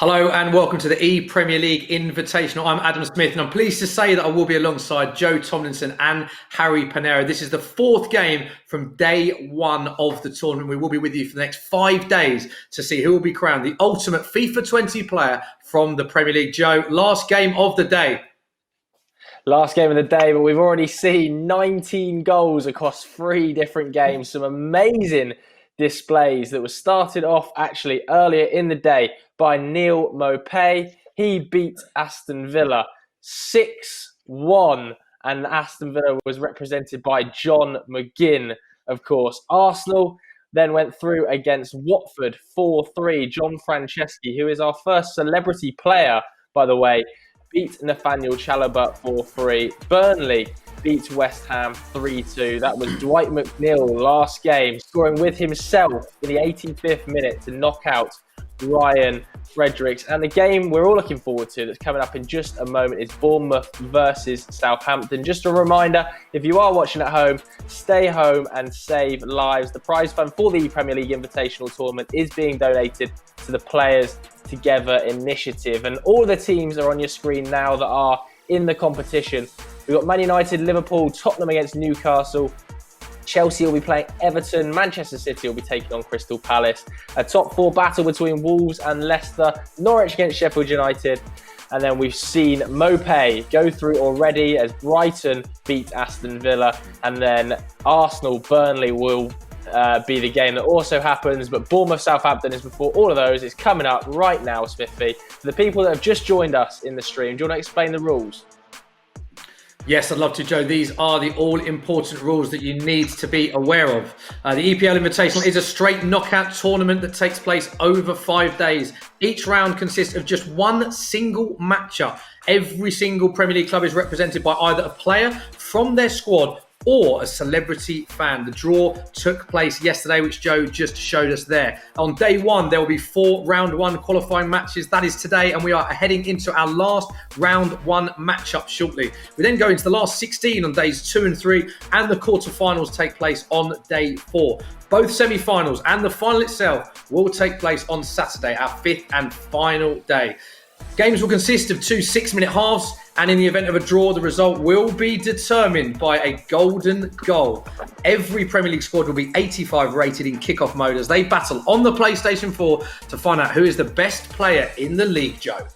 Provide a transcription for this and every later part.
Hello and welcome to the ePremier League Invitational. I'm Adam Smith and I'm pleased to say that I will be alongside Joe Tomlinson and Harry Panero. This is the fourth game from day one of the tournament. We will be with you for the next 5 days to see who will be crowned the ultimate FIFA 20 player from the Premier League. Joe, last game of the day. Last game of the day, but we've already seen 19 goals across 3 different games. Some amazing displays that were started off actually earlier in the day by Neal Maupay. He beat Aston Villa 6-1, and Aston Villa was represented by John McGinn, of course. Arsenal then went through against Watford 4-3. John Franceschi, who is our first celebrity player, by the way, beat Nathaniel Chalobah 4-3. Burnley beat West Ham 3-2. That was Dwight McNeil last game, scoring with himself in the 85th minute to knock out Ryan Fredericks. And the game we're all looking forward to that's coming up in just a moment is Bournemouth versus Southampton. Just a reminder, if you are watching at home, stay home and save lives. The prize fund for the Premier League Invitational tournament is being donated to the Players Together initiative. And all the teams are on your screen now that are in the competition. We've got Man United, Liverpool, Tottenham against Newcastle. Chelsea will be playing Everton. Manchester City will be taking on Crystal Palace. A top 4 battle between Wolves and Leicester. Norwich against Sheffield United. And then we've seen Maupay go through already as Brighton beat Aston Villa. And then Arsenal, Burnley will be the game that also happens. But Bournemouth, Southampton is before all of those. It's coming up right now, Smithy. For the people that have just joined us in the stream, do you want to explain the rules? Yes, I'd love to, Joe. These are the all-important rules that you need to be aware of. The ePL Invitational is a straight knockout tournament that takes place over 5 days. Each round consists of just one single matchup. Every single Premier League club is represented by either a player from their squad or a celebrity fan. The draw took place yesterday, which Joe just showed us there. On day one, there will be 4 round 1 qualifying matches. That is today, and we are heading into our last round 1 matchup shortly. We then go into the last 16 on days 2 and 3, and the quarterfinals take place on day 4. Both semi-finals and the final itself will take place on Saturday, our 5th and final day. Games will consist of 2 6-minute halves, and in the event of a draw, the result will be determined by a golden goal. Every Premier League squad will be 85 rated in kickoff mode as they battle on the PlayStation 4 to find out who is the best player in the league, Joe.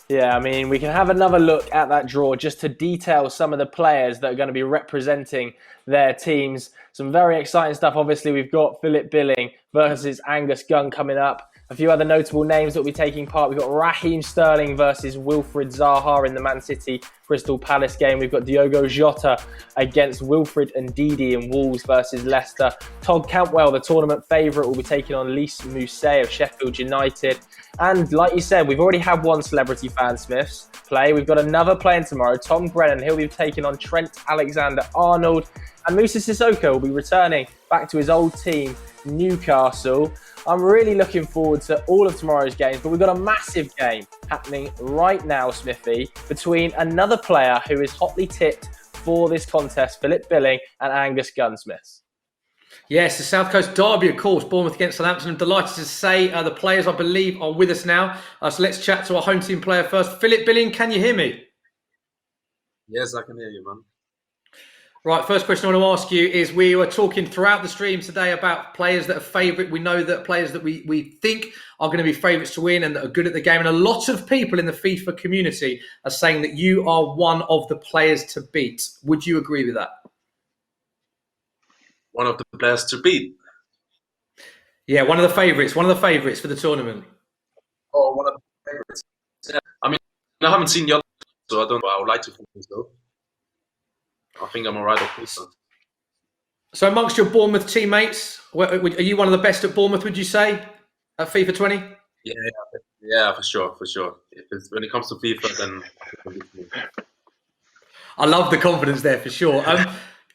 Yeah, I mean, we can have another look at that draw just to detail some of the players that are going to be representing their teams. Some very exciting stuff. Obviously, we've got Philip Billing versus Angus Gunn coming up. A few other notable names that will be taking part. We've got Raheem Sterling versus Wilfried Zaha in the Man City Crystal Palace game. We've got Diogo Jota against Wilfried Ndidi in Wolves versus Leicester. Todd Cantwell, the tournament favourite, will be taking on Lys Mousset of Sheffield United. And like you said, we've already had one celebrity fan, Smiths, play. We've got another playing tomorrow, Tom Brennan. He'll be taking on Trent Alexander-Arnold. And Moussa Sissoko will be returning back to his old team, Newcastle. I'm really looking forward to all of tomorrow's games, but we've got a massive game happening right now, Smithy, between another player who is hotly tipped for this contest, Philip Billing, and Angus Gunn. Yes, the South Coast derby, of course, Bournemouth against Southampton. I'm delighted to say the players, I believe, are with us now. So let's chat to our home team player first. Philip Billing, can you hear me? Yes, I can hear you, man. Right, first question I want to ask you is, we were talking throughout the stream today about players that are favourite. We know that players that we think are going to be favourites to win and that are good at the game. And a lot of people in the FIFA community are saying that you are one of the players to beat. Would you agree with that? One of the players to beat? Yeah, one of the favourites for the tournament. Oh, one of the favourites. Yeah. I mean, I haven't seen the others, so I don't know. I would like to think so. I think I'm all right at this. So amongst your Bournemouth teammates, are you one of the best at Bournemouth, would you say, at FIFA 20? Yeah, for sure. When it comes to FIFA, then... I love the confidence there, for sure.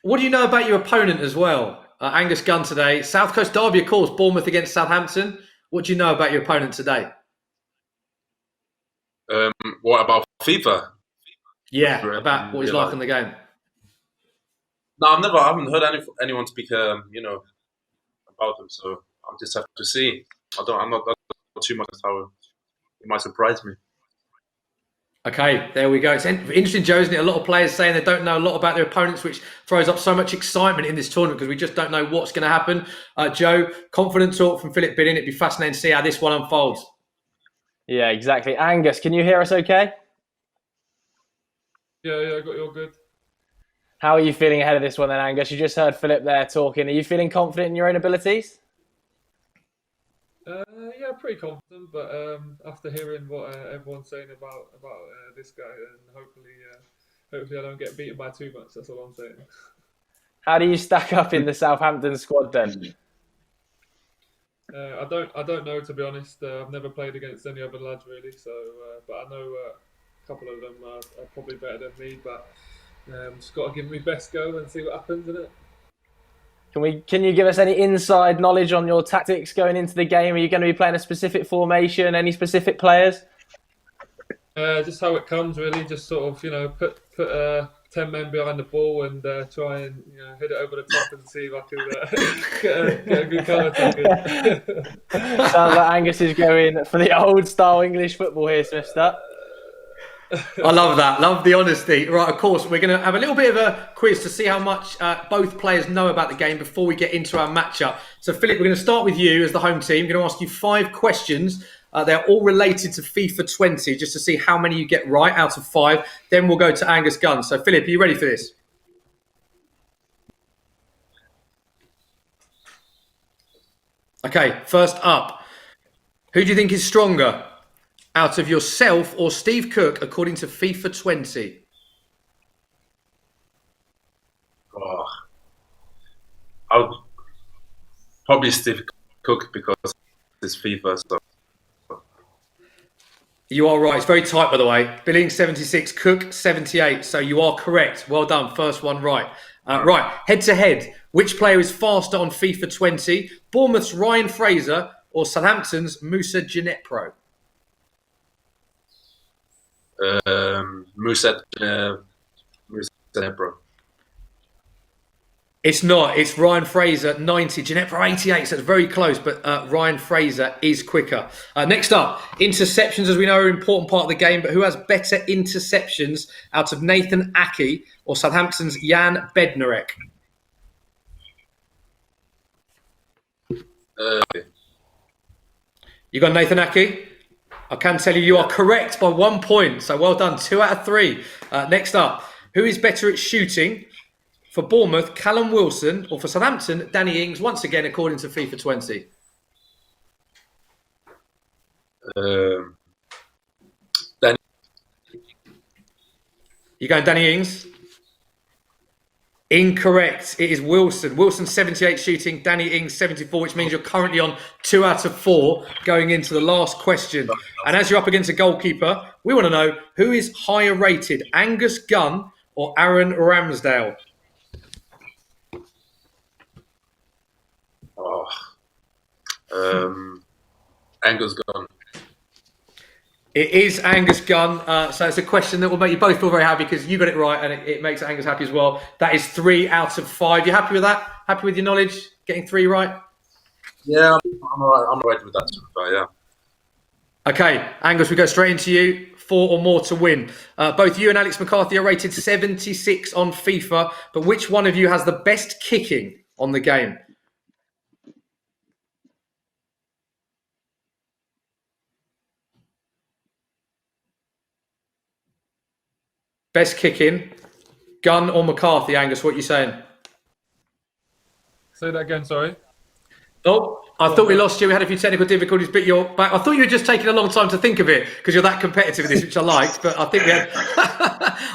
What do you know about your opponent as well? Angus Gunn today. South Coast derby, of course, Bournemouth against Southampton. What do you know about your opponent today? What about FIFA? Yeah, about what he's like in the game. No, I haven't heard anyone speak, about him. So I'll just have to see. I'm not too much how it might surprise me. Okay, there we go. It's interesting, Joe, isn't it? A lot of players saying they don't know a lot about their opponents, which throws up so much excitement in this tournament because we just don't know what's going to happen. Joe, confident talk from Philip Billing. It'd be fascinating to see how this one unfolds. Yeah, exactly. Angus, can you hear us okay? Yeah, I got you all good. How are you feeling ahead of this one then, Angus? You just heard Philip there talking. Are you feeling confident in your own abilities? Yeah, pretty confident, but after hearing what everyone's saying about this guy, and hopefully I don't get beaten by too much. That's all I'm saying. How do you stack up in the Southampton squad then? I don't know, to be honest. I've never played against any other lads really, so but I know a couple of them are probably better than me. But just got to give me best go and see what happens, innit? Can you give us any inside knowledge on your tactics going into the game? Are you going to be playing a specific formation? Any specific players? Just how it comes, really. Just sort of, put 10 men behind the ball and try and hit it over the top and see if I can get a good counter attack. Sounds like Angus is going for the old style English football here, Smithster. I love that. Love the honesty. Right, of course, we're going to have a little bit of a quiz to see how much both players know about the game before we get into our matchup. So, Philip, we're going to start with you as the home team. We're going to ask you 5 questions. They're all related to FIFA 20, just to see how many you get right out of 5. Then we'll go to Angus Gunn. So, Philip, are you ready for this? Okay, first up. Who do you think is stronger? Out of yourself or Steve Cook, according to FIFA 20? Oh, I would probably Steve Cook because it's FIFA. So. You are right. It's very tight, by the way. Billing 76, Cook 78. So you are correct. Well done. First one right. Right. Head to head. Which player is faster on FIFA 20? Bournemouth's Ryan Fraser or Southampton's Moussa Djenepo? Moussa Djenepo. It's not. It's Ryan Fraser, 90. Djenepo, 88. So it's very close, but Ryan Fraser is quicker. Next up, interceptions, as we know, are an important part of the game, but who has better interceptions out of Nathan Ake or Southampton's Jan Bednarek? You got Nathan Ake? I can tell you are correct by 1 point. So well done. 2 out of 3. Next up, who is better at shooting? For Bournemouth, Callum Wilson, or for Southampton, Danny Ings, once again, according to FIFA 20. Danny. You going Danny Ings? Incorrect. It is Wilson. Wilson 78 shooting, Danny Ings 74, which means you're currently on 2 out of 4 going into the last question. And as you're up against a goalkeeper, we want to know who is higher rated, Angus Gunn or Aaron Ramsdale? Angus Gunn. It is Angus Gunn. So it's a question that will make you both feel very happy because you got it right and it makes Angus happy as well. That is 3 out of 5. You happy with that? Happy with your knowledge? Getting 3 right? Yeah, I'm all right. I'm all right with that. Yeah. Okay, Angus, we go straight into you. 4 or more to win. Both you and Alex McCarthy are rated 76 on FIFA, but which one of you has the best kicking on the game? Best kicking, Gunn or McCarthy, Angus? What are you saying? Say that again, sorry. Oh, I thought we lost you. We had a few technical difficulties, but you're back. I thought you were just taking a long time to think of it because you're that competitive in this, which I liked. But I think we had,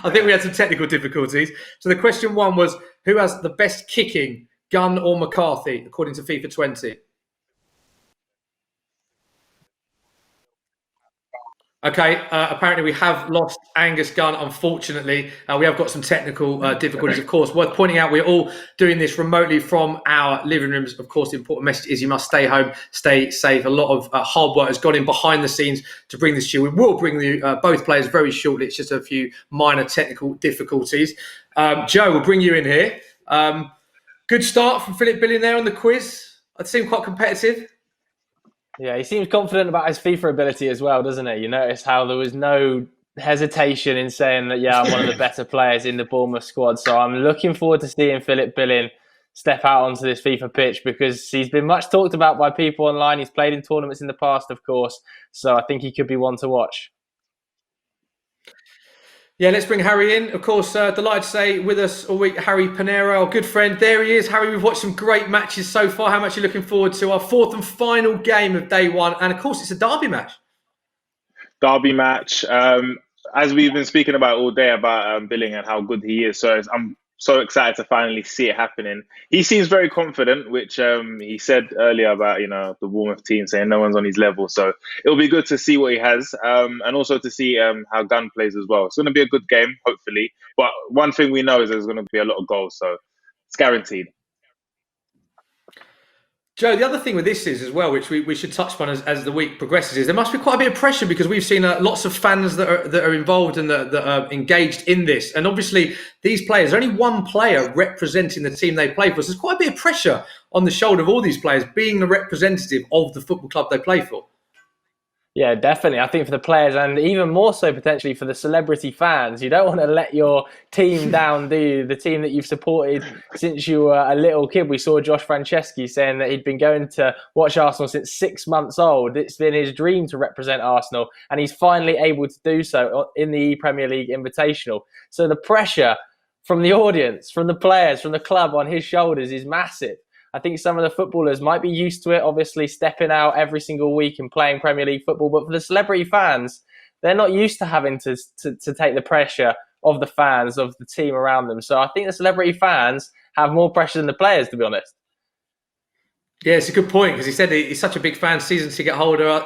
I think we had some technical difficulties. So the question 1 was, who has the best kicking, Gunn or McCarthy, according to FIFA 20? Okay, apparently we have lost Angus Gunn, unfortunately. We have got some technical difficulties, of course. Worth pointing out, we're all doing this remotely from our living rooms. Of course, the important message is you must stay home, stay safe. A lot of hard work has gone in behind the scenes to bring this to you. We will bring you both players very shortly. It's just a few minor technical difficulties. Joe, we'll bring you in here. Good start from Philip Billing there on the quiz. It seemed quite competitive. Yeah, he seems confident about his FIFA ability as well, doesn't he? You notice how there was no hesitation in saying that, yeah, I'm one of the better players in the Bournemouth squad. So I'm looking forward to seeing Philip Billing step out onto this FIFA pitch, because he's been much talked about by people online. He's played in tournaments in the past, of course. So I think he could be one to watch. Yeah, let's bring Harry in. Of course, delighted to say with us all week, Harry Panero, our good friend. There he is. Harry, we've watched some great matches so far. How much are you looking forward to our fourth and final game of day one? And of course, it's a derby match. Derby match. As we've been speaking about all day about Billing and how good he is, so I'm so excited to finally see it happening. He seems very confident, which he said earlier about the Bournemouth team saying no one's on his level. So it'll be good to see what he has, and also to see how Gunn plays as well. It's going to be a good game, hopefully. But one thing we know is there's going to be a lot of goals, so it's guaranteed. Joe, the other thing with this is as well, which we should touch upon as the week progresses, is there must be quite a bit of pressure, because we've seen lots of fans that are involved and that are engaged in this. And obviously, these players, only one player representing the team they play for. So there's quite a bit of pressure on the shoulder of all these players being the representative of the football club they play for. Yeah, definitely. I think for the players, and even more so potentially for the celebrity fans, you don't want to let your team down, do you? The team that you've supported since you were a little kid. We saw Josh Franceschi saying that he'd been going to watch Arsenal since 6 months old. It's been his dream to represent Arsenal, and he's finally able to do so in the ePremier League Invitational. So the pressure from the audience, from the players, from the club on his shoulders is massive. I think some of the footballers might be used to it, obviously stepping out every single week and playing Premier League football. But for the celebrity fans, they're not used to having to take the pressure of the fans, of the team around them. So I think the celebrity fans have more pressure than the players, to be honest. Yeah, it's a good point, because he said he's such a big fan, season ticket holder.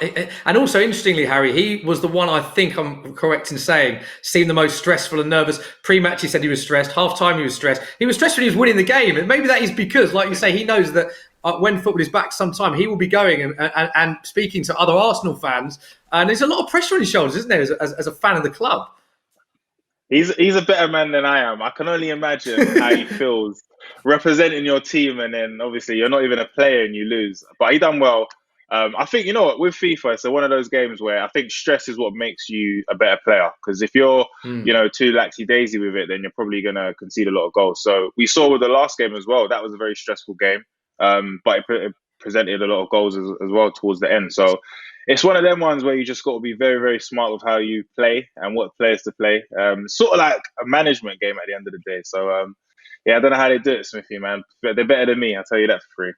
And also, interestingly, Harry, he was the one, I think I'm correct in saying, seemed the most stressful and nervous. Pre-match, he said he was stressed. Half-time, he was stressed. He was stressed when he was winning the game. And maybe that is because, like you say, he knows that when football is back sometime, he will be going and speaking to other Arsenal fans. And there's a lot of pressure on his shoulders, isn't there, as a fan of the club? He's a better man than I am. I can only imagine how he feels representing your team, and then obviously you're not even a player and you lose. But he done well. I think, you know what, with FIFA, it's one of those games where I think stress is what makes you a better player. Because if you're, too laxy-daisy with it, then you're probably going to concede a lot of goals. So we saw with the last game as well, that was a very stressful game. But it presented a lot of goals as well towards the end. So it's one of them ones where you just got to be very, very smart with how you play and what players to play. Sort of like a management game at the end of the day. So, I don't know how they do it, Smithy, man. But they're better than me, I'll tell you that for free.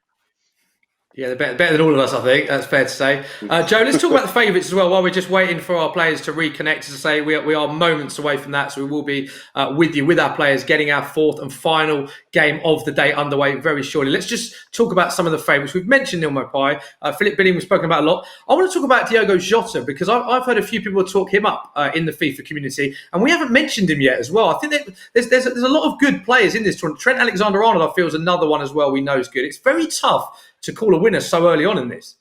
Yeah, they're better than all of us, I think. That's fair to say. Joe, let's talk about the favourites as well while we're just waiting for our players to reconnect. As I say, we are moments away from that, so we will be with you, with our players, getting our fourth and final game of the day underway very shortly. Let's just talk about some of the favourites. We've mentioned Neal Maupay. Philip Billing we've spoken about a lot. I want to talk about Diogo Jota, because I've heard a few people talk him up in the FIFA community, and we haven't mentioned him yet as well. I think there's a lot of good players in this tournament. Trent Alexander-Arnold, I feel, is another one as well we know is good. It's very tough to call a winner so early on in this.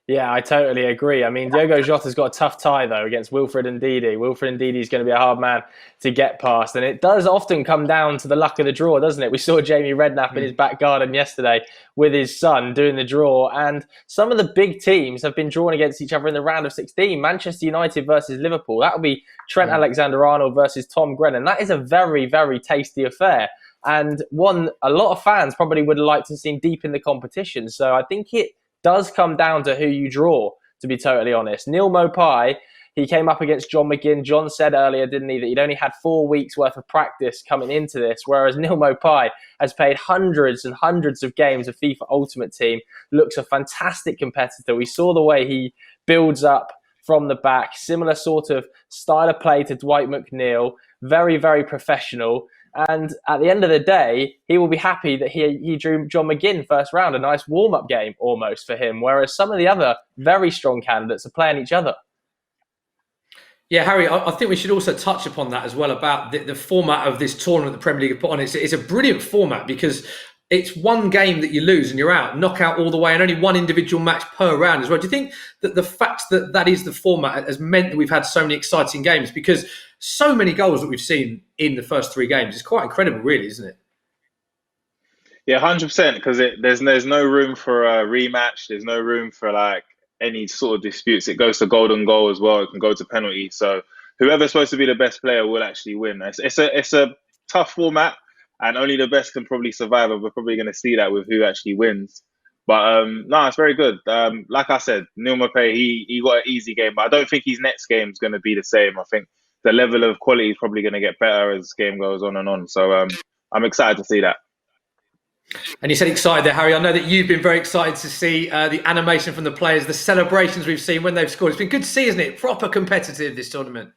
Yeah, I totally agree. I mean, Diogo Jota's got a tough tie, though, against Wilfred Ndidi. Wilfred Ndidi is going to be a hard man to get past. And it does often come down to the luck of the draw, doesn't it? We saw Jamie Redknapp in his back garden yesterday with his son doing the draw. And some of the big teams have been drawn against each other in the round of 16. Manchester United versus Liverpool. That would be Trent Alexander-Arnold versus Tom Grennan. That is a very, very tasty affair. And one a lot of fans probably would like to see deep in the competition. So I think it does come down to who you draw, to be totally honest. Neal Maupay, he came up against John McGinn. John said earlier, didn't he, that he'd only had 4 weeks worth of practice coming into this, whereas Neal Maupay has played hundreds and hundreds of games of FIFA Ultimate Team, looks a fantastic competitor. We saw the way he builds up from the back, similar sort of style of play to Dwight McNeil, very, very professional. And at the end of the day, he will be happy that he drew John McGinn first round, a nice warm-up game almost for him, whereas some of the other very strong candidates are playing each other. Yeah, Harry, I think we should also touch upon that as well, about the format of this tournament the Premier League have put on. It's a brilliant format because it's one game that you lose and you're out, knockout all the way, and only one individual match per round as well. Do you think that the fact that that is the format has meant that we've had so many exciting games? Because so many goals that we've seen in the first 3 games is quite incredible, really, isn't it? Yeah, 100%. Because there's no room for a rematch. There's no room for like any sort of disputes. It goes to golden goal as well. It can go to penalty. So whoever's supposed to be the best player will actually win. It's a tough format, and only the best can probably survive. And we're probably going to see that with who actually wins. But no, it's very good. Like I said, Neal Maupay, he got an easy game, but I don't think his next game is going to be the same. I think the level of quality is probably going to get better as game goes on and on. So I'm excited to see that. And you said excited there, Harry. I know that you've been very excited to see the animation from the players, the celebrations we've seen when they've scored. It's been good to see, isn't it? Proper competitive, this tournament.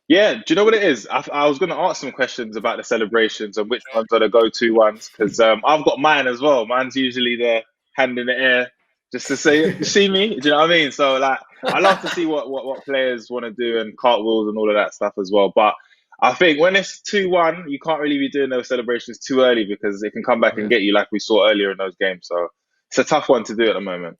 Yeah, do you know what it is? I was going to ask some questions about the celebrations and which ones are the go-to ones, because I've got mine as well. Mine's usually the hand in the air just to say, you see me? Do you know what I mean? So like, I love to see what players want to do and cartwheels and all of that stuff as well. But I think when it's 2-1, you can't really be doing those celebrations too early because it can come back and get you like we saw earlier in those games. So it's a tough one to do at the moment.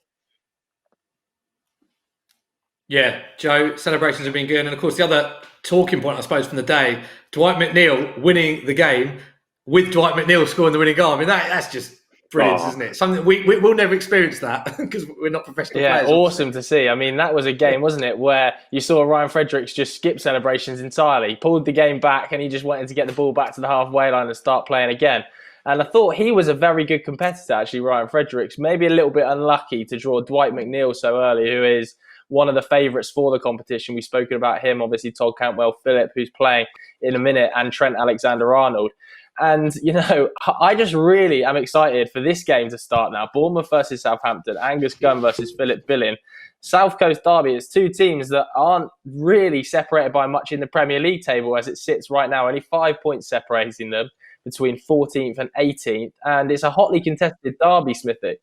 Yeah, Joe, celebrations have been good. And of course, the other talking point, I suppose, from the day, Dwight McNeil winning the game with Dwight McNeil scoring the winning goal. I mean, that's just brilliant, isn't it? Something we'll never experience that because we're not professional players. Yeah, awesome to see. I mean, that was a game, wasn't it, where you saw Ryan Fredericks just skip celebrations entirely. He pulled the game back and he just wanted to get the ball back to the halfway line and start playing again. And I thought he was a very good competitor, actually, Ryan Fredericks. Maybe a little bit unlucky to draw Dwight McNeil so early, who is one of the favourites for the competition. We've spoken about him, obviously Todd Cantwell-Phillip, who's playing in a minute, and Trent Alexander-Arnold. And, you know, I just really am excited for this game to start now. Bournemouth versus Southampton, Angus Gunn versus Philip Billing. South Coast Derby is two teams that aren't really separated by much in the Premier League table as it sits right now. Only 5 points separating them between 14th and 18th. And it's a hotly contested derby, Smithy.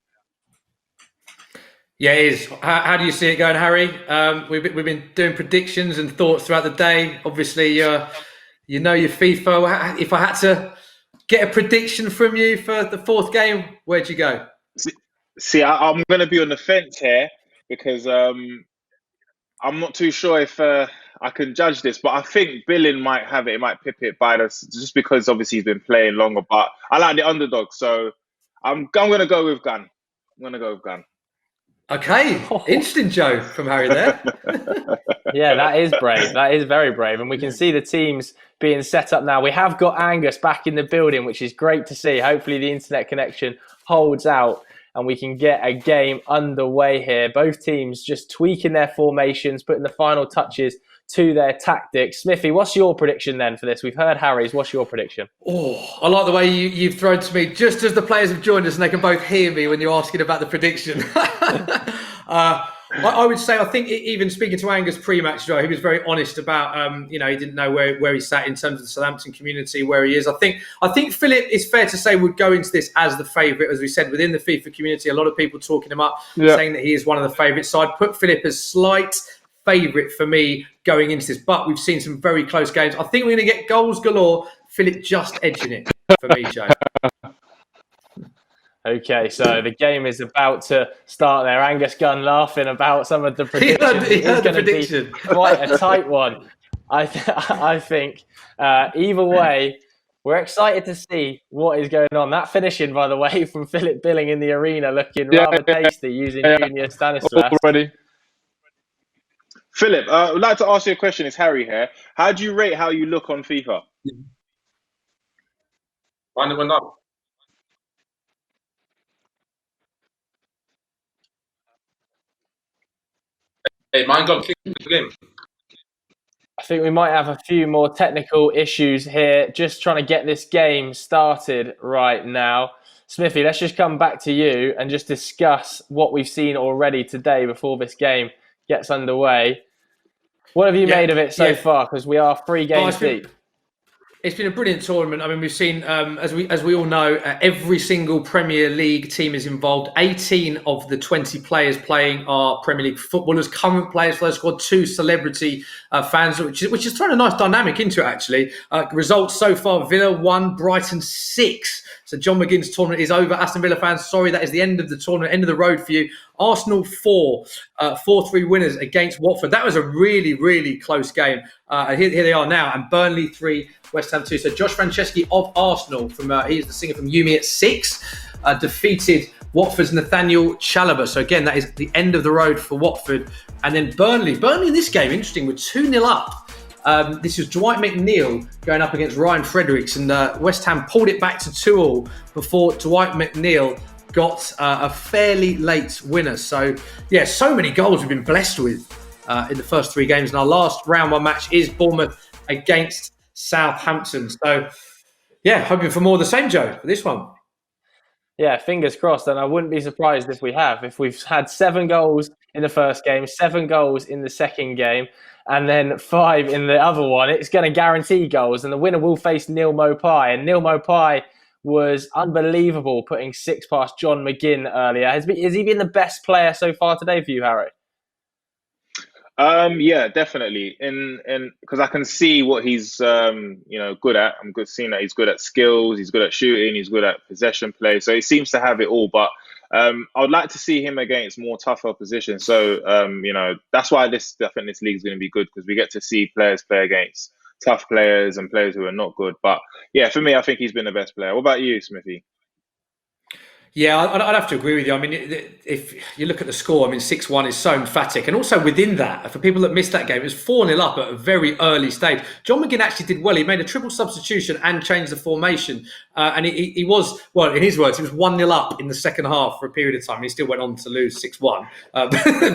Yeah, it is. How do you see it going, Harry? We've been doing predictions and thoughts throughout the day. Obviously, you know your FIFA. If I had to get a prediction from you for the fourth game, where'd you go? See, I'm going to be on the fence here because I'm not too sure if I can judge this, but I think Billing might have it. It might pip it by us just because obviously he's been playing longer. But I like the underdog, so I'm going to go with Gunn. Okay, interesting, Joe, from Harry there. Yeah, that is brave. That is very brave. And we can see the teams being set up now. We have got Angus back in the building, which is great to see. Hopefully the internet connection holds out and we can get a game underway here. Both teams just tweaking their formations, putting the final touches to their tactics. Smithy, what's your prediction then for this? We've heard Harry's. What's your prediction? Oh, I like the way you've thrown to me just as the players have joined us and they can both hear me when you're asking about the prediction. I would say, I think even speaking to Angus pre-match, Joe, he was very honest about, he didn't know where he sat in terms of the Southampton community, where he is. I think Philip, it's fair to say, would go into this as the favourite, as we said, within the FIFA community. A lot of people talking him up, saying that he is one of the favourites. So I'd put Philip as slight favourite for me going into this, but we've seen some very close games. I think we're going to get goals galore. Philip just edging it for me, Joe. Okay, so the game is about to start there. Angus Gunn laughing about some of the predictions. He heard the going to prediction. be quite a tight one. I think either way, we're excited to see what is going on. That finishing, by the way, from Philip Billing in the arena looking rather tasty using Junior Stanislas. Already. Philip, I'd like to ask you a question. It's Harry here. How do you rate how you look on FIFA? Mine went up. Hey, mine got kicked in the game. I think we might have a few more technical issues here. Just trying to get this game started right now. Smithy, let's just come back to you and just discuss what we've seen already today before this game gets underway. What have you made of it so far? Because we are 3 games deep. It's been a brilliant tournament. I mean, we've seen, as we all know, every single Premier League team is involved. 18 of the 20 players playing are Premier League footballers, current players for the squad, 2 celebrity fans, which is throwing a nice dynamic into it, actually. Results so far, Villa 1, Brighton 6. So John McGinn's tournament is over. Aston Villa fans, sorry, that is the end of the tournament, end of the road for you. Arsenal 4-3 winners against Watford. That was a really, really close game. Here they are now, and Burnley 3, West Ham 2. So Josh Franceschi of Arsenal, he's the singer from Yumi at 6, defeated Watford's Nathaniel Chalobah. So again, that is the end of the road for Watford. And then Burnley in this game, interesting, we're 2-0 up. This was Dwight McNeil going up against Ryan Fredericks, and West Ham pulled it back to 2-2 before Dwight McNeil got a fairly late winner. So yeah, so many goals we've been blessed with in the first 3 games. And our last round 1 match is Bournemouth against Southampton. So yeah, hoping for more of the same, Joe, for this one. Yeah, fingers crossed. And I wouldn't be surprised if we've had 7 goals in the first game, 7 goals in the second game, and then 5 in the other one. It's going to guarantee goals, and the winner will face Neal Maupay. And Neal Maupay was unbelievable, putting 6 past John McGinn earlier. Has he been the best player so far today for you, Harry? Yeah, definitely. And because I can see what he's good at. I'm good seeing that he's good at skills, he's good at shooting, he's good at possession play. So he seems to have it all. But I would like to see him against more tougher opposition. So that's why I think this league is going to be good, because we get to see players play against tough players and players who are not good. But yeah, for me, I think he's been the best player. What about you, Smithy? Yeah, I'd have to agree with you. I mean, if you look at the score, I mean, 6-1 is so emphatic. And also within that, for people that missed that game, it was 4-0 up at a very early stage. John McGinn actually did well. He made a triple substitution and changed the formation. And he was, well, in his words, he was 1-0 up in the second half for a period of time. He still went on to lose 6-1.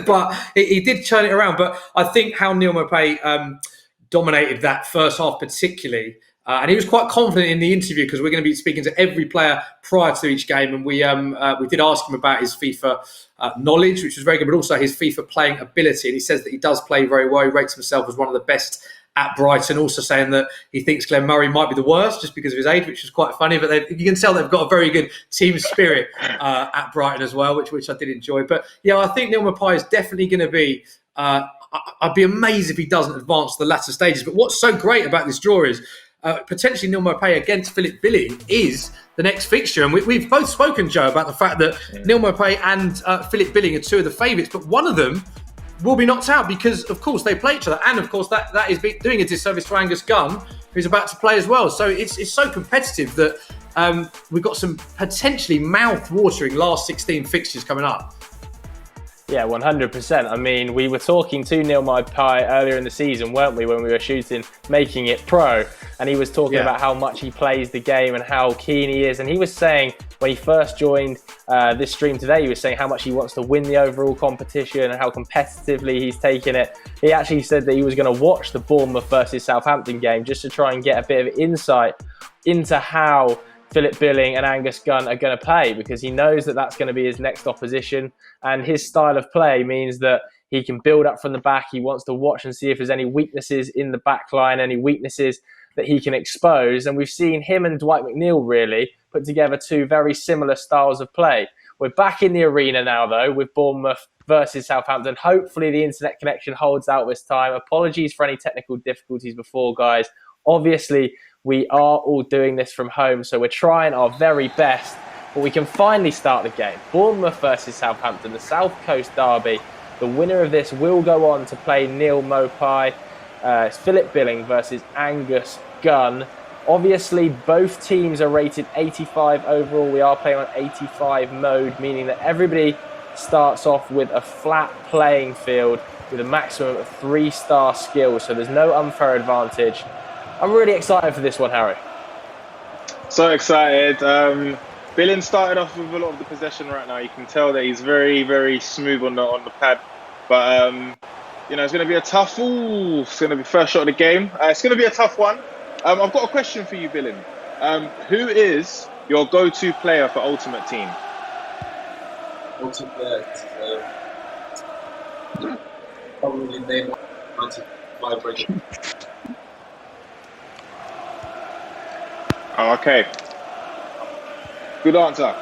But he did turn it around. But I think how Neal Maupay dominated that first half particularly. And he was quite confident in the interview, because we're going to be speaking to every player prior to each game. And we did ask him about his FIFA knowledge, which was very good, but also his FIFA playing ability. And he says that he does play very well. He rates himself as one of the best at Brighton, also saying that he thinks Glenn Murray might be the worst just because of his age, which is quite funny. But you can tell they've got a very good team spirit at Brighton as well, which I did enjoy. But yeah, I think Neal Maupay is definitely going to be... I'd be amazed if he doesn't advance to the latter stages. But what's so great about this draw is potentially Neal Maupay against Philip Billing is the next fixture. And we've both spoken, Joe, about the fact that Neal Maupay and Philip Billing are 2 of the favourites, but one of them will be knocked out because, of course, they play each other. And, of course, that is doing a disservice to Angus Gunn, who's about to play as well. So it's so competitive that we've got some potentially mouth-watering last 16 fixtures coming up. Yeah, 100%. I mean, we were talking to Neal Maupay earlier in the season, weren't we, when we were shooting Making It Pro? And he was talking about how much he plays the game and how keen he is. And he was saying, when he first joined this stream today, he was saying how much he wants to win the overall competition and how competitively he's taking it. He actually said that he was going to watch the Bournemouth versus Southampton game just to try and get a bit of insight into how Philip Billing and Angus Gunn are going to play, because he knows that that's going to be his next opposition, and his style of play means that he can build up from the back. He wants to watch and see if there's any weaknesses in the back line, any weaknesses that he can expose. And we've seen him and Dwight McNeil really put together 2 very similar styles of play. We're back in the arena now, though, with Bournemouth versus Southampton. Hopefully the internet connection holds out this time. Apologies for any technical difficulties before, guys. Obviously, we are all doing this from home, so we're trying our very best, but we can finally start the game. Bournemouth versus Southampton, the South Coast derby. The winner of this will go on to play Neal Maupay. It's Philip Billing versus Angus Gunn. Obviously, both teams are rated 85 overall. We are playing on 85 mode, meaning that everybody starts off with a flat playing field with a maximum of 3-star skills, so there's no unfair advantage. I'm really excited for this one, Harry. So excited. Billing started off with a lot of the possession right now. You can tell that he's very, very smooth on the pad. But, it's going to be a tough... it's going to be first shot of the game. It's going to be a tough one. I've got a question for you, Billing. Who is your go-to player for Ultimate Team? Ultimate, probably name 95 rating. Oh, okay. Good answer.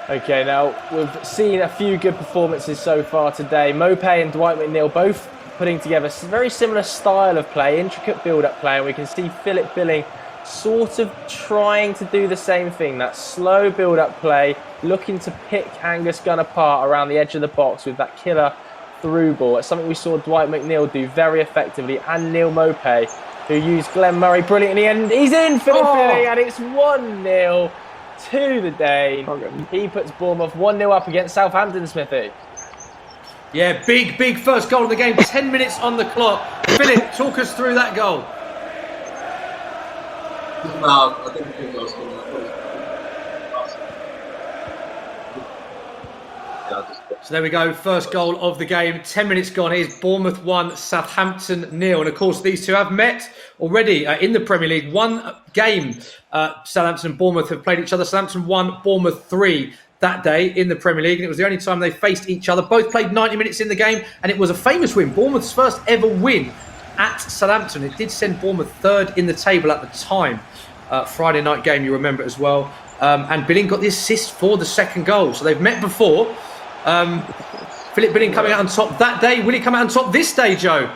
Okay, now we've seen a few good performances so far today. Maupay and Dwight McNeil both putting together a very similar style of play, intricate build-up play, and we can see Philip Billing sort of trying to do the same thing, that slow build-up play, looking to pick Angus Gunn apart around the edge of the box with that killer through ball. It's something we saw Dwight McNeil do very effectively, and Neal Maupay, who used Glenn Murray brilliantly, and he's in Philip Billing, and it's 1-0 to the Dane. He puts Bournemouth 1-0 up against Southampton, Smithy. Yeah, big first goal of the game. 10 minutes on the clock. Philip, talk us through that goal. I didn't think I was going to. So there we go, first goal of the game. 10 minutes gone. Here's Bournemouth 1, Southampton 0. And of course, these two have met already in the Premier League. One game, Southampton and Bournemouth have played each other. Southampton 1, Bournemouth 3 that day in the Premier League. And it was the only time they faced each other. Both played 90 minutes in the game. And it was a famous win. Bournemouth's first ever win at Southampton. It did send Bournemouth third in the table at the time. Friday night game, you remember it as well. And Billing got the assist for the second goal. So they've met before. Philip Billing coming out on top that day. Will he come out on top this day, Joe?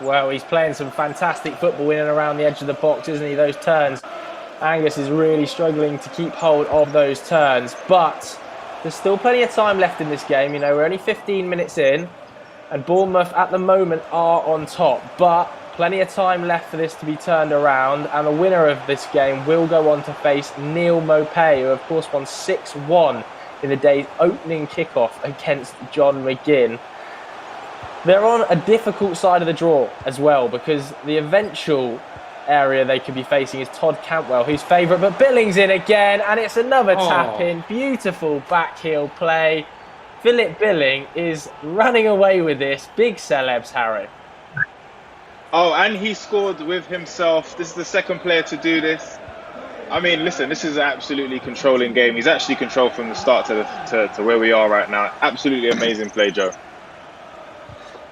Well, he's playing some fantastic football in and around the edge of the box, isn't he? Those turns. Angus is really struggling to keep hold of those turns. But there's still plenty of time left in this game. You know, we're only 15 minutes in. And Bournemouth at the moment are on top. But plenty of time left for this to be turned around. And the winner of this game will go on to face Neal Maupay, who of course won 6-1 in the day's opening kickoff against John McGinn. They're on a difficult side of the draw as well, because the eventual area they could be facing is Todd Cantwell, who's favourite, but Billing's in again, and it's another tap in. Beautiful back heel play. Philip Billing is running away with this. Big celebs, Harry. Oh, and he scored with himself. This is the second player to do this. I mean, listen, this is an absolutely controlling game. He's actually controlled from the start to where we are right now. Absolutely amazing play, Joe.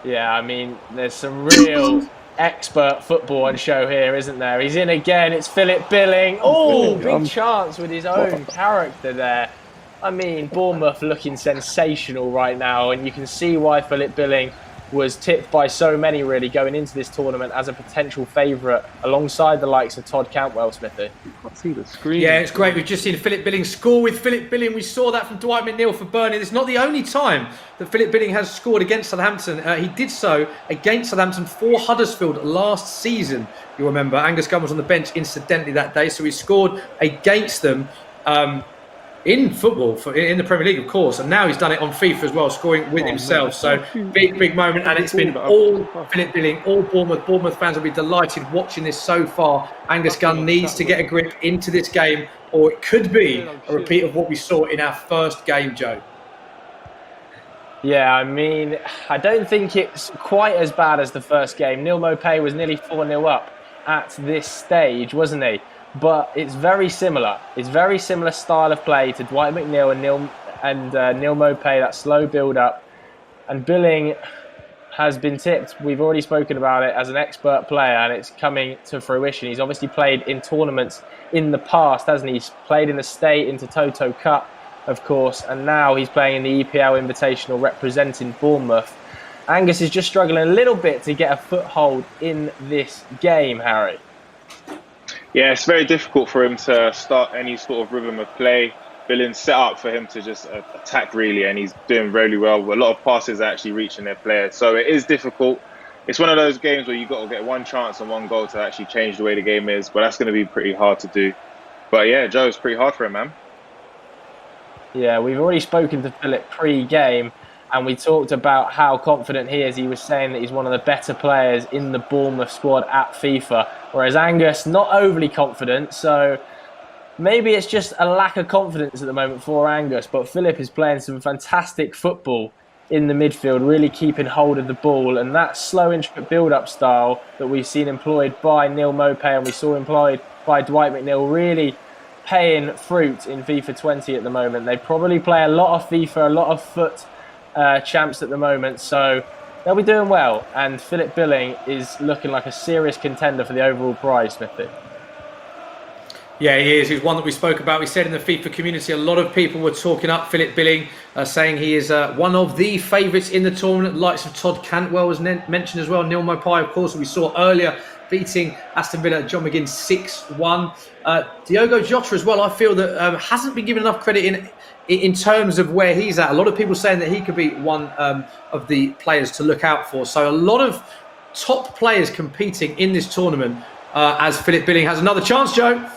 Yeah, I mean, there's some real expert football on show here, isn't there? He's in again. It's Philip Billing. Oh, big chance with his own character there. I mean, Bournemouth looking sensational right now, and you can see why Philip Billing was tipped by so many, really, going into this tournament as a potential favourite alongside the likes of Todd Cantwell, Smithy. You can't see the screen. Yeah, it's great. We've just seen Philip Billing score with Philip Billing. We saw that from Dwight McNeil for Burnley. It's not the only time that Philip Billing has scored against Southampton. He did so against Southampton for Huddersfield last season. You remember, Angus Gunn was on the bench incidentally that day, so he scored against them. In football, in the Premier League, of course, and now he's done it on FIFA as well, scoring with himself. So big moment, and it's been all Philip Billing, all Bournemouth. Bournemouth fans will be delighted watching this so far. Angus Gunn needs to get a grip into this game, or it could be a repeat of what we saw in our first game, Joe. Yeah, I mean, I don't think it's quite as bad as the first game. Neal Maupay was nearly 4-0 up at this stage, wasn't he? But it's very similar. It's very similar style of play to Dwight McNeil and Neal Maupay, that slow build-up. And Billing has been tipped, we've already spoken about it, as an expert player, and it's coming to fruition. He's obviously played in tournaments in the past, hasn't he? He's played in the State, into Toto Cup, of course, and now he's playing in the ePL Invitational representing Bournemouth. Angus is just struggling a little bit to get a foothold in this game, Harry. Yeah, it's very difficult for him to start any sort of rhythm of play. Billing's set up for him to just attack, really, and he's doing really well. A lot of passes are actually reaching their players. So it is difficult. It's one of those games where you've got to get one chance and one goal to actually change the way the game is, but that's going to be pretty hard to do. But yeah, Joe, it's pretty hard for him, man. Yeah, we've already spoken to Philip pre-game, and we talked about how confident he is. He was saying that he's one of the better players in the Bournemouth squad at FIFA, whereas Angus, not overly confident. So maybe it's just a lack of confidence at the moment for Angus, but Philip is playing some fantastic football in the midfield, really keeping hold of the ball. And that slow, intricate build-up style that we've seen employed by Neal Maupay and we saw employed by Dwight McNeil really paying fruit in FIFA 20 at the moment. They probably play a lot of FIFA, a lot of foot champs at the moment, so they'll be doing well. And Philip Billing is looking like a serious contender for the overall prize, Smithy. Yeah, he is. He's one that we spoke about. We said in the FIFA community, a lot of people were talking up Philip Billing, saying he is one of the favourites in the tournament. Likes of Todd Cantwell was mentioned as well. Neal Maupay, of course, we saw earlier beating Aston Villa, John McGinn 6-1. Diogo Jota as well, I feel that hasn't been given enough credit in terms of where he's at. A lot of people saying that he could be one of the players to look out for. So a lot of top players competing in this tournament as Philip Billing has another chance, Joe.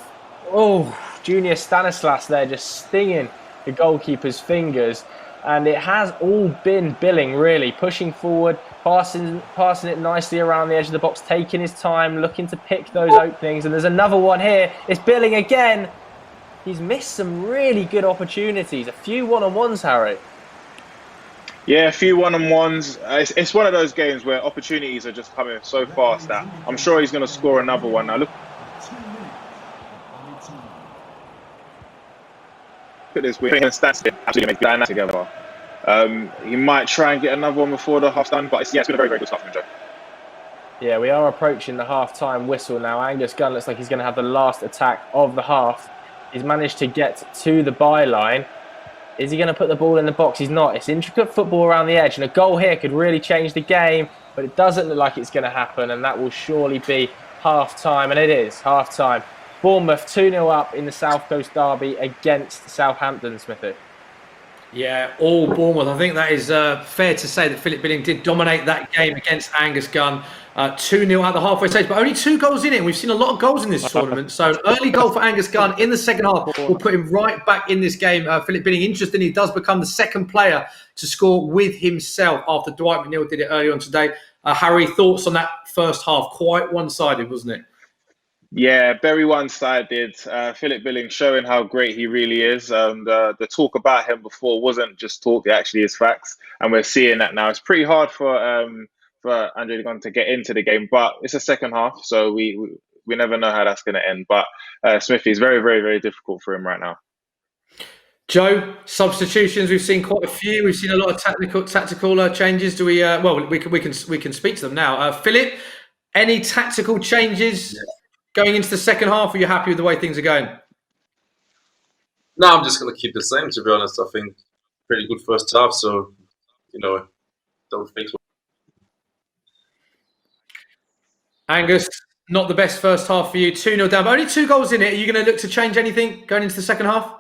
Oh, Junior Stanislas there just stinging the goalkeeper's fingers. And it has all been Billing, really, pushing forward, passing it nicely around the edge of the box, taking his time, looking to pick those openings. And there's another one here. It's Billing again. He's missed some really good opportunities. A few one-on-ones, Harry. Yeah, a few one-on-ones. It's one of those games where opportunities are just coming so fast that I'm sure he's going to score another one. Now, look at this. We're playing stats here. Absolutely make that together. He might try and get another one before the half's done, but it's been a very, very good start from Joe. Yeah, we are approaching the half-time whistle now. Angus Gunn looks like he's going to have the last attack of the half. He's managed to get to the byline. Is he going to put the ball in the box? He's not. It's intricate football around the edge, and a goal here could really change the game, but it doesn't look like it's going to happen, and that will surely be half-time, and it is half-time. Bournemouth 2-0 up in the South Coast derby against Southampton, Smithy. Yeah, all Bournemouth. I think that is fair to say that Philip Billing did dominate that game against Angus Gunn. 2-0 at the halfway stage, but only 2 goals in it. We've seen a lot of goals in this tournament. So an early goal for Angus Gunn in the second half will put him right back in this game. Philip Billing, interestingly, he does become the second player to score with himself after Dwight McNeil did it earlier on today. Harry, thoughts on that first half? Quite one-sided, wasn't it? Yeah, very one-sided. Philip Billing showing how great he really is. And the talk about him before wasn't just talk; it actually is facts, and we're seeing that now. It's pretty hard for Angus Gunn to get into the game, but it's a second half, so we never know how that's going to end. But Smithy is very, very, very difficult for him right now. Joe, substitutions. We've seen quite a few. We've seen a lot of tactical changes. Do we? Well, we can speak to them now. Philip, any tactical changes? Yeah. Going into the second half, are you happy with the way things are going? No, I'm just going to keep the same, to be honest. I think pretty good first half, so, don't think so. Angus, not the best first half for you. 2-0 down, but only 2 goals in it. Are you going to look to change anything going into the second half?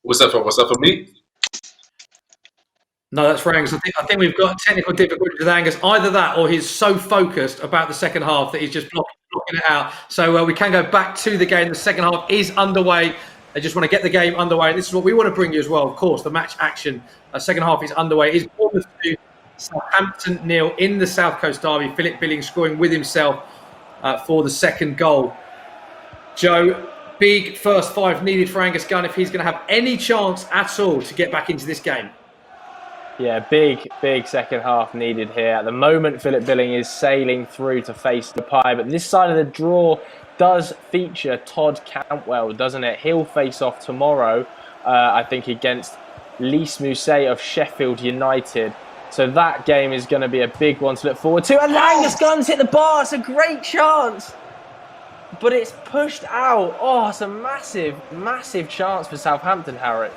What's that for me? No, that's for Angus. I think we've got technical difficulties with Angus. Either that or he's so focused about the second half that he's just blocking it out. So we can go back to the game. The second half is underway. I just want to get the game underway. This is what we want to bring you as well, of course, the match action. Second half is underway. It is Bournemouth 2, Southampton Neal in the South Coast derby. Philip Billing scoring with himself for the second goal. Joe, big first 5 needed for Angus Gunn if he's going to have any chance at all to get back into this game. Yeah, big second half needed here. At the moment, Philip Billing is sailing through to face Maupay, but this side of the draw does feature Todd Cantwell, doesn't it? He'll face off tomorrow, I think, against Lys Mousset of Sheffield United. So that game is going to be a big one to look forward to. And Angus Gunn's hit the bar. It's a great chance. But it's pushed out. Oh, it's a massive chance for Southampton, Harry.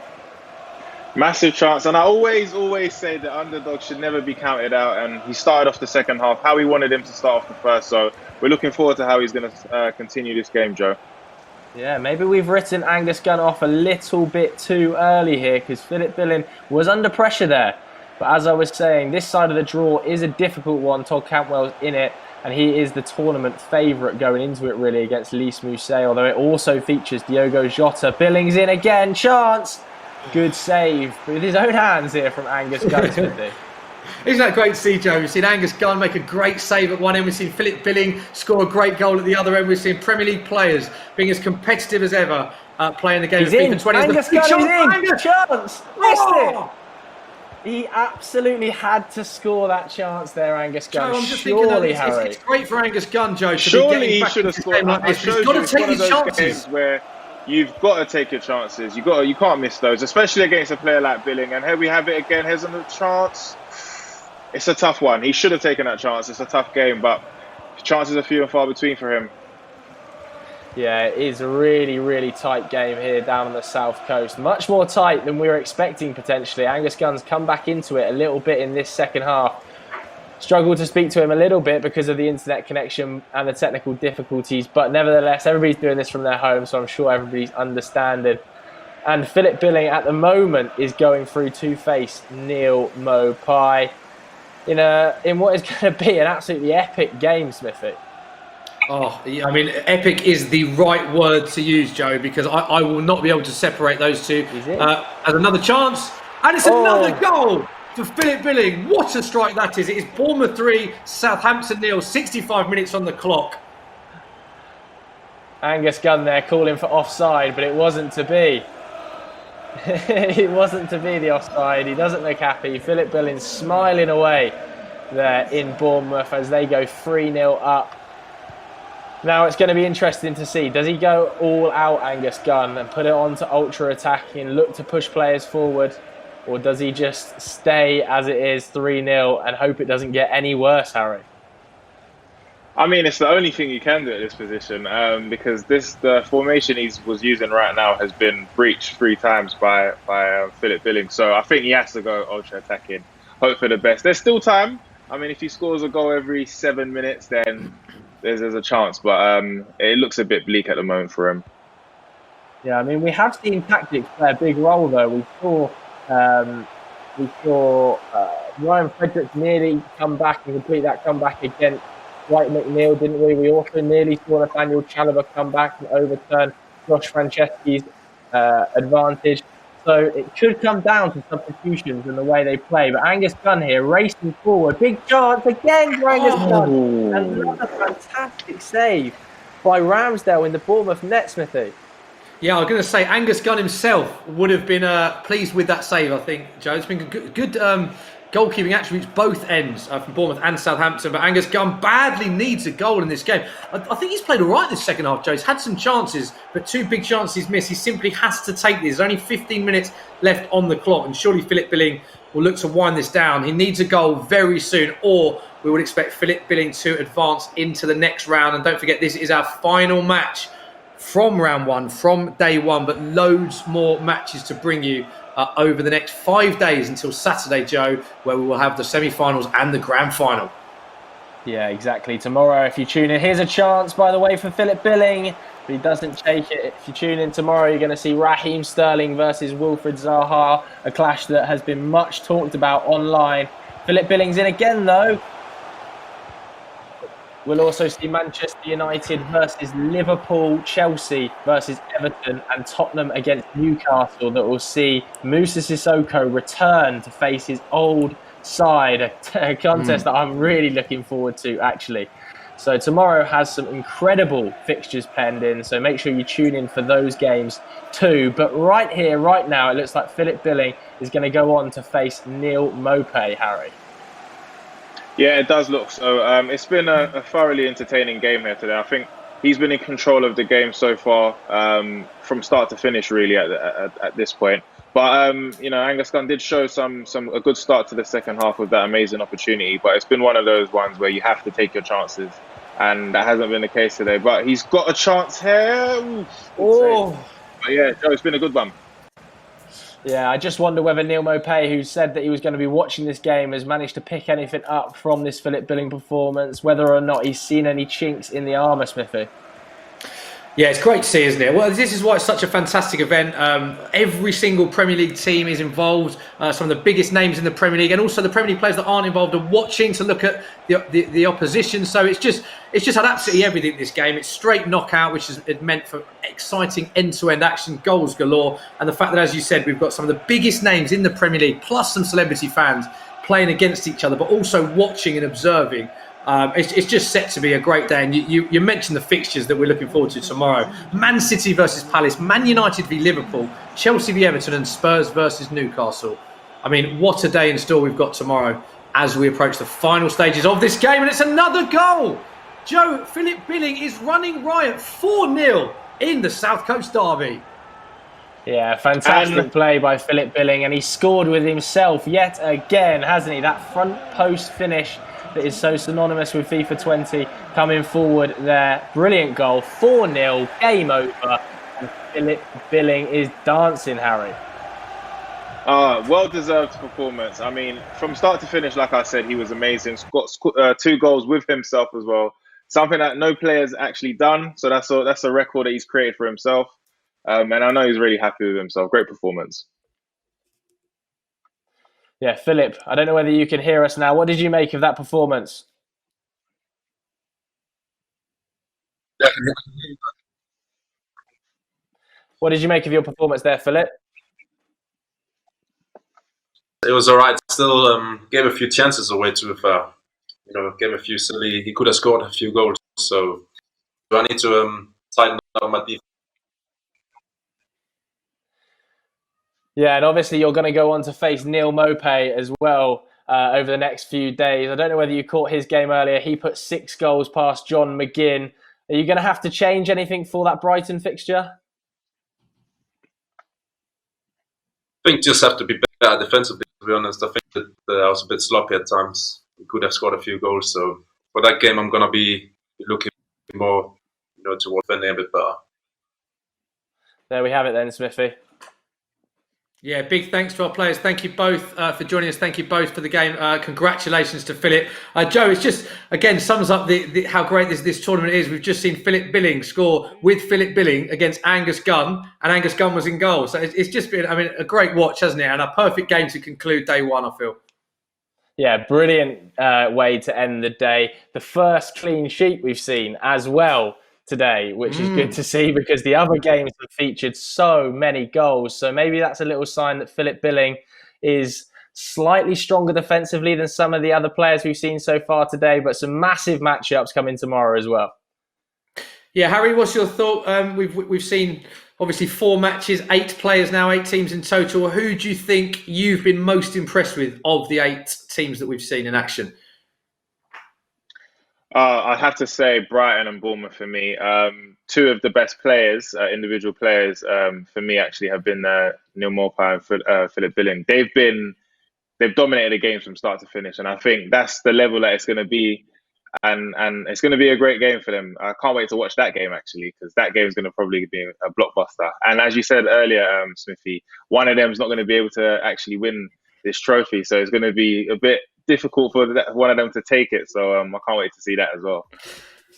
Massive chance, and I always say that underdogs should never be counted out, and he started off the second half how we wanted him to start off the first, so we're looking forward to how he's going to continue this game, Joe. Yeah, maybe we've written Angus Gunn off a little bit too early here because Philip Billing was under pressure there. But as I was saying, this side of the draw is a difficult one. Todd Cantwell's in it, and he is the tournament favourite going into it really against Lys Mousset, although it also features Diogo Jota. Billing's in again, chance! Good save with his own hands here from Angus Gunn. Isn't that great to see, Joe? We've seen Angus Gunn make a great save at one end. We've seen Philip Billing score a great goal at the other end. We've seen Premier League players being as competitive as ever playing the game of FIFA 20. Angus Gunn is in. Chance. Missed it. He absolutely had to score that chance there, Angus Gunn. Joe, I'm just thinking that it's great for Angus Gunn, Joe. Surely he should have scored. Like this. He's got to take his chances. Where you've got to take your chances. You can't miss those, especially against a player like Billing. And here we have it again. Here's another chance. It's a tough one. He should have taken that chance. It's a tough game, but chances are few and far between for him. Yeah, it is a really, really tight game here down on the south coast. Much more tight than we were expecting potentially. Angus Gunn's come back into it a little bit in this second half. Struggled to speak to him a little bit because of the internet connection and the technical difficulties, but nevertheless, everybody's doing this from their home, so I'm sure everybody's understanding. And Philip Billing at the moment is going through to face Neal Maupay in what is going to be an absolutely epic game, Smithy. Oh, I mean, epic is the right word to use, Joe, because I will not be able to separate those two. As another chance, and it's another goal for Philip Billing. What a strike that is. It is Bournemouth 3, Southampton 0, 65 minutes on the clock. Angus Gunn there calling for offside, but it wasn't to be. It wasn't to be the offside. He doesn't look happy. Philip Billing smiling away there in Bournemouth as they go 3-0 up. Now it's going to be interesting to see. Does he go all out, Angus Gunn, and put it on to ultra attacking, look to push players forward? Or does he just stay as it is 3-0 and hope it doesn't get any worse, Harry? I mean, it's the only thing you can do at this position because the formation he was using right now has been breached 3 times by Philip Billing. So I think he has to go ultra attacking, hope for the best. There's still time. I mean, if he scores a goal every 7 minutes, then there's a chance. But it looks a bit bleak at the moment for him. Yeah, I mean, we have seen tactics play a big role, though. We saw Ryan Fredericks nearly come back and complete that comeback against Dwight McNeil, didn't we? We also nearly saw Nathaniel Chalobah come back and overturn Josh Franceschi's advantage. So it should come down to substitutions and the way they play. But Angus Gunn here racing forward. Big chance again for Angus Gunn. Another fantastic save by Ramsdale in the Bournemouth net, Smithy. Yeah, I was going to say Angus Gunn himself would have been pleased with that save, I think, Joe. It's been good goalkeeping attributes both ends from Bournemouth and Southampton, but Angus Gunn badly needs a goal in this game. I think he's played all right this second half, Joe. He's had some chances, but 2 big chances he's missed. He simply has to take these. There's only 15 minutes left on the clock, and surely Philip Billing will look to wind this down. He needs a goal very soon, or we would expect Philip Billing to advance into the next round. And don't forget, this is our final match from round 1, from day 1, but loads more matches to bring you over the next 5 days until Saturday, Joe, where we will have the semi-finals and the grand final. Yeah, exactly. Tomorrow, if you tune in, here's a chance, by the way, for Philip Billing, but he doesn't take it. If you tune in tomorrow, you're going to see Raheem Sterling versus Wilfried Zaha, a clash that has been much talked about online. Philip Billing's in again, though. We'll also see Manchester United versus Liverpool, Chelsea versus Everton, and Tottenham against Newcastle. That will see Moussa Sissoko return to face his old side. A contest that I'm really looking forward to, actually. So tomorrow has some incredible fixtures penned in, so make sure you tune in for those games too. But right here, right now, it looks like Philip Billing is going to go on to face Neal Maupay, Harry. Yeah, it does look so. It's been a thoroughly entertaining game here today. I think he's been in control of the game so far, from start to finish, really, at this point. But Angus Gunn did show a good start to the second half with that amazing opportunity. But it's been one of those ones where you have to take your chances, and that hasn't been the case today. But he's got a chance here. But yeah, Joe, it's been a good one. Yeah, I just wonder whether Neal Maupay, who said that he was going to be watching this game, has managed to pick anything up from this Philip Billing performance, whether or not he's seen any chinks in the armour, Smithy. Yeah, it's great to see, isn't it? Well, this is why it's such a fantastic event. Every single Premier League team is involved. Some of the biggest names in the Premier League, and also the Premier League players that aren't involved are watching to look at the opposition. So it's just had absolutely everything, this game. It's straight knockout, which is meant for exciting end-to-end action, goals galore. And the fact that, as you said, we've got some of the biggest names in the Premier League, plus some celebrity fans playing against each other, but also watching and observing. It's just set to be a great day. And you mentioned the fixtures that we're looking forward to tomorrow. Man City versus Palace, Man United v Liverpool, Chelsea v Everton, and Spurs versus Newcastle. I mean, what a day in store we've got tomorrow as we approach the final stages of this game. And it's another goal. Joe, Philip Billing is running riot 4-0 in the South Coast derby. Yeah, fantastic play by Philip Billing, and he scored with himself yet again, hasn't he? That front post finish that is so synonymous with FIFA 20 coming forward there. Brilliant goal, 4-0, game over. And Philip Billing is dancing, Harry. Well-deserved performance. I mean, from start to finish, like I said, he was amazing. Got 2 goals with himself as well. Something that no player's actually done. So that's a record that he's created for himself. And I know he's really happy with himself. Great performance. Yeah, Philip, I don't know whether you can hear us now. What did you make of that performance? What did you make of your performance there, Philip? It was all right. Still gave a few chances away to gave a few silly. He could have scored a few goals. So I need to tighten up my defense. Yeah, and obviously you're going to go on to face Neal Maupay as well over the next few days. I don't know whether you caught his game earlier. He put 6 goals past John McGinn. Are you going to have to change anything for that Brighton fixture? I think just have to be better defensively, to be honest. I think that I was a bit sloppy at times. We could have scored a few goals. So for that game, I'm going to be looking more towards defending a bit better. There we have it then, Smithy. Yeah, big thanks to our players. Thank you both for joining us. Thank you both for the game. Congratulations to Philip. Joe, it's just, again, sums up how great this tournament is. We've just seen Philip Billing score with Philip Billing against Angus Gunn, and Angus Gunn was in goal. So it's just been, a great watch, hasn't it? And a perfect game to conclude day one, I feel. Yeah, brilliant way to end the day. The first clean sheet we've seen as well today, which is good to see because the other games have featured so many goals. So maybe that's a little sign that Philip Billing is slightly stronger defensively than some of the other players we've seen so far today, but some massive matchups coming tomorrow as well. Yeah, Harry, what's your thought? We've seen obviously 4 matches, 8 players now, 8 teams in total. Who do you think you've been most impressed with of the 8 teams that we've seen in action? I'd have to say Brighton and Bournemouth for me. 2 of the best players, individual players, for me actually have been Neal Maupay and Philip Billing. They've dominated the games from start to finish, and I think that's the level that it's going to be, and it's going to be a great game for them. I can't wait to watch that game actually, because that game is going to probably be a blockbuster. And as you said earlier, Smithy, one of them is not going to be able to actually win this trophy, so it's going to be a bit difficult for one of them to take it. So I can't wait to see that as well.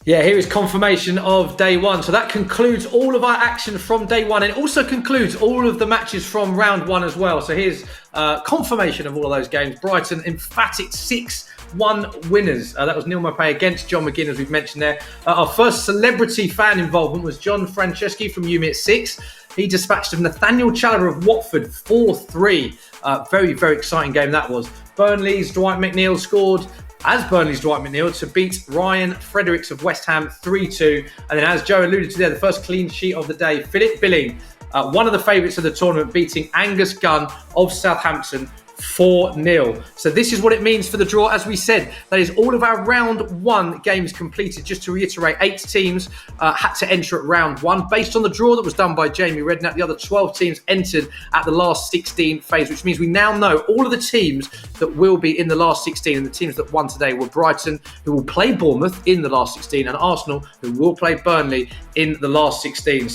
Yeah, here is confirmation of day one. So that concludes all of our action from day one, and it also concludes all of the matches from round 1 as well. So here's confirmation of all of those games. Brighton, emphatic 6-1 winners. That was Neal Maupay against John McGinn, as we've mentioned there. Our first celebrity fan involvement was John Franceschi from Unit 6. He dispatched of Nathaniel Chalobah of Watford 4-3. Very, very exciting game that was. Burnley's Dwight McNeil scored as Burnley's Dwight McNeil to beat Ryan Fredericks of West Ham 3-2. And then, as Joe alluded to there, the first clean sheet of the day, Philip Billing, one of the favourites of the tournament, beating Angus Gunn of Southampton 4-0. So this is what it means for the draw. As we said, that is all of our round 1 games completed. Just to reiterate, 8 teams had to enter at round 1 based on the draw that was done by Jamie Redknapp. The other 12 teams entered at the last 16 phase, which means we now know all of the teams that will be in the last 16, and the teams that won today were Brighton, who will play Bournemouth in the last 16, and Arsenal, who will play Burnley in the last 16.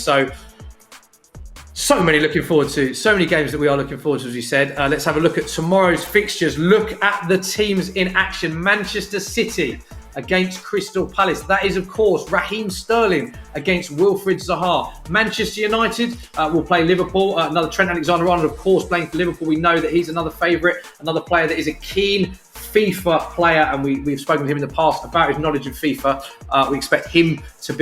So many looking forward to, so many games that we are looking forward to, as we said. Let's have a look at tomorrow's fixtures. Look at the teams in action. Manchester City against Crystal Palace. That is, of course, Raheem Sterling against Wilfried Zaha. Manchester United will play Liverpool. Another Trent Alexander-Arnold, of course, playing for Liverpool. We know that he's another favourite, another player that is a keen FIFA player, and we've spoken with him in the past about his knowledge of FIFA. We expect him to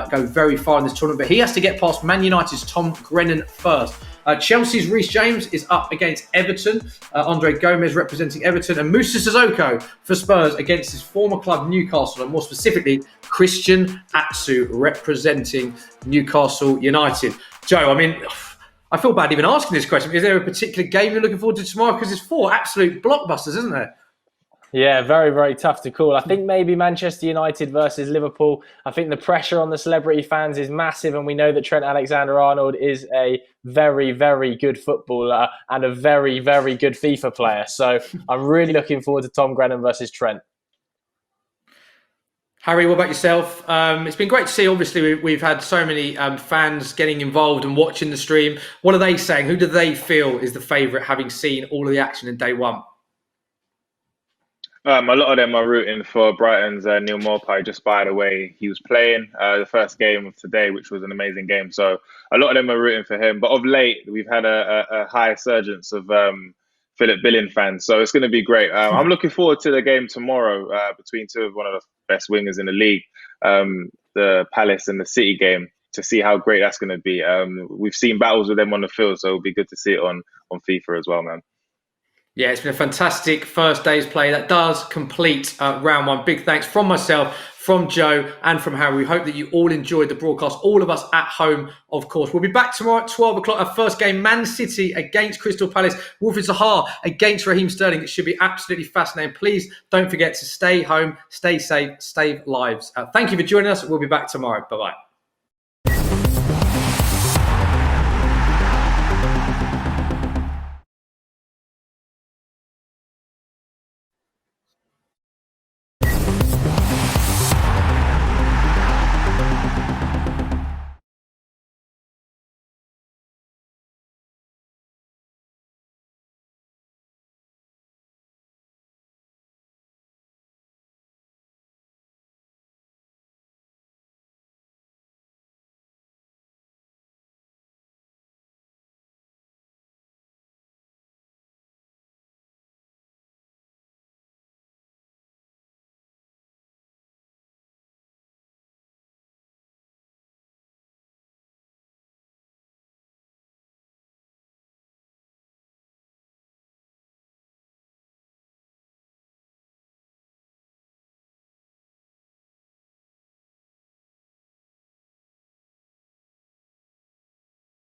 go very far in this tournament, but he has to get past Man United's Tom Grennan first. Chelsea's Reece James is up against Everton. Andre Gomez representing Everton, and Moussa Sissoko for Spurs against his former club Newcastle, and more specifically Christian Atsu representing Newcastle United. Joe, I feel bad even asking this question. Is there a particular game you're looking forward to tomorrow? Because there's 4 absolute blockbusters, isn't there? Yeah, very, very tough to call. I think maybe Manchester United versus Liverpool. I think the pressure on the celebrity fans is massive, and we know that Trent Alexander-Arnold is a very, very good footballer and a very, very good FIFA player. So I'm really looking forward to Tom Grennan versus Trent. Harry, what about yourself? It's been great to see. Obviously, we've had so many fans getting involved and watching the stream. What are they saying? Who do they feel is the favourite, having seen all of the action in day one? A lot of them are rooting for Brighton's Neal Maupay just by the way he was playing the first game of today, which was an amazing game. So a lot of them are rooting for him. But of late, we've had a high resurgence of Philip Billing fans. So it's going to be great. I'm looking forward to the game tomorrow between two of one of the best wingers in the league, the Palace and the City game, to see how great that's going to be. We've seen battles with them on the field, so it'll be good to see it on FIFA as well, man. Yeah, it's been a fantastic first day's play. That does complete round one. Big thanks from myself, from Joe, and from Harry. We hope that you all enjoyed the broadcast. All of us at home, of course. We'll be back tomorrow at 12 o'clock. Our first game, Man City against Crystal Palace. Wilfried Zaha against Raheem Sterling. It should be absolutely fascinating. Please don't forget to stay home, stay safe, save lives. Thank you for joining us. We'll be back tomorrow. Bye-bye.